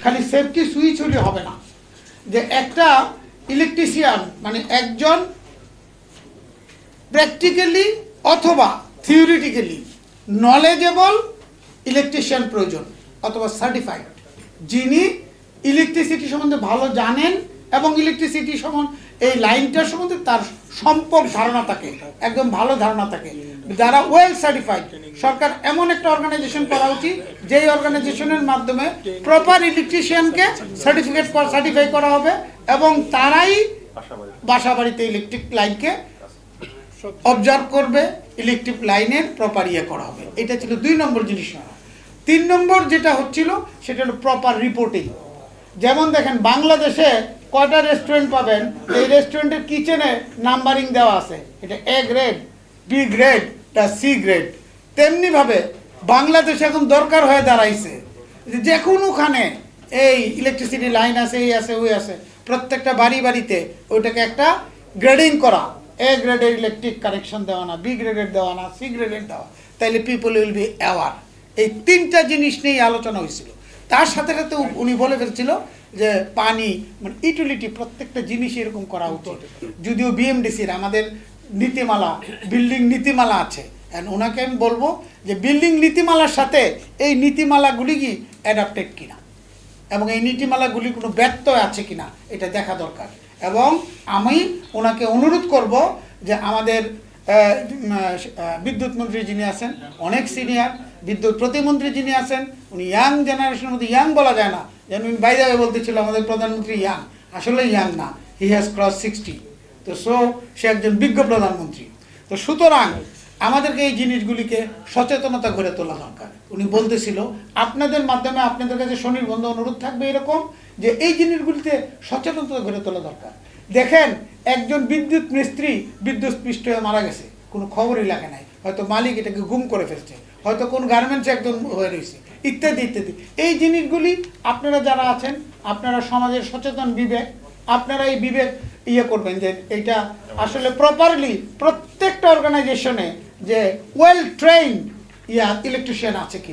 খালি safety switch হলে হবে না, যে একটা ইলেকট্রিশিয়ান মানে একজন প্র্যাকটিক্যালি অথবা থিওরিটিক্যালি নলেজেবল ইলেকট্রিশিয়ান প্রয়োজন, অথবা সার্টিফাইড, যিনি ইলেকট্রিসিটি সম্বন্ধে ভালো জানেন এবং ইলেকট্রিসিটি সম্বন্ধে এই লাইনটার সম্বন্ধে তার সম্পর্ক ধারণা থাকে, একদম ভালো ধারণা থাকে, যারা ওয়েল সার্টিফাইড। সরকার এমন একটা অর্গানাইজেশন করা উচিত যেই অর্গানাইজেশনের মাধ্যমে প্রপার ইলেকট্রিশিয়ানকে সার্টিফাই করা হবে এবং তারাই বাসা বাড়িতে ইলেকট্রিক লাইনকে অবজার্ভ করবে, ইলেকট্রিক লাইনের প্রপার ইয়ে করা হবে। এটা ছিল 2 নম্বর জিনিস। 3 নম্বর যেটা হচ্ছিল সেটা হলো প্রপার রিপোর্টিং। যেমন দেখেন বাংলাদেশে কয়টা রেস্টুরেন্ট পাবেন, এই রেস্টুরেন্টের কিচেনে নাম্বারিং দেওয়া আছে, এটা এ গ্রেড, বি গ্রেড, এটা সি গ্রেড। তেমনিভাবে বাংলাদেশে এখন দরকার হয়ে দাঁড়াইছে যে কোনোখানে এই ইলেকট্রিসিটি লাইন আছে, এই আছে, ওই আছে, প্রত্যেকটা বাড়ি বাড়িতে ওইটাকে একটা গ্রেডিং করা, এ গ্রেডের ইলেকট্রিক কানেকশন দেওয়া না, বি গ্রেডের দেওয়া না, সি গ্রেডের দেওয়া, তাইলে পিপল উইল বি অ্যাওয়ার। এই 3টা জিনিস নিয়ে আলোচনা হয়েছিল। তার সাথে সাথে উনি বলে ফেলছিল যে পানি মানে ইউটিলিটি প্রত্যেকটা জিনিস এরকম করা উচিত। যদিও বিএমডিসির আমাদের নীতিমালা, বিল্ডিং নীতিমালা আছে, ওনাকে আমি বলবো যে বিল্ডিং নীতিমালার সাথে এই নীতিমালাগুলি কি অ্যাডাপ্টেড কিনা এবং এই নীতিমালাগুলি কোনো ব্যত্যয় আছে কিনা এটা দেখা দরকার। এবং আমি ওনাকে অনুরোধ করব যে আমাদের বিদ্যুৎ মন্ত্রী যিনি আছেন অনেক সিনিয়র, বিদ্যুৎ প্রতিমন্ত্রী যিনি আছেন উনি ইয়াং জেনারেশনের মধ্যে, ইয়াং বলা যায় না, যেন উনি বাইরে বলতেছিল আমাদের প্রধানমন্ত্রী ইয়াং, আসলে ইয়াং না, হি হ্যাজ ক্রস 60। তো সে একজন বিজ্ঞ প্রধানমন্ত্রী। তো সুতরাং আমাদেরকে এই জিনিসগুলিকে সচেতনতা গড়ে তোলা দরকার। উনি বলতেছিল আপনাদের মাধ্যমে আপনাদের কাছে স্বনির্বন্ধ অনুরোধ থাকবে এরকম যে এই জিনিসগুলিতে সচেতনতা গড়ে তোলা দরকার। দেখেন একজন বিদ্যুৎ মিস্ত্রি বিদ্যুৎ পৃষ্ঠ হয়ে মারা গেছে, কোনো খবরই লাগে নাই, হয়তো মালিক এটাকে গুম করে ফেলছে, হয়তো কোন গার্মেন্টস একদম হয়ে রয়েছে, ইত্যাদি ইত্যাদি। এই জিনিসগুলি আপনারা যারা আছেন, আপনারা সমাজের সচেতন বিবেক, আপনারা এই বিবেক ইয়ে করবেন যে এইটা আসলে প্রপারলি প্রত্যেকটা অর্গানাইজেশনে যে ওয়েল ট্রেইনড ইলেকট্রিশিয়ান আছে কি।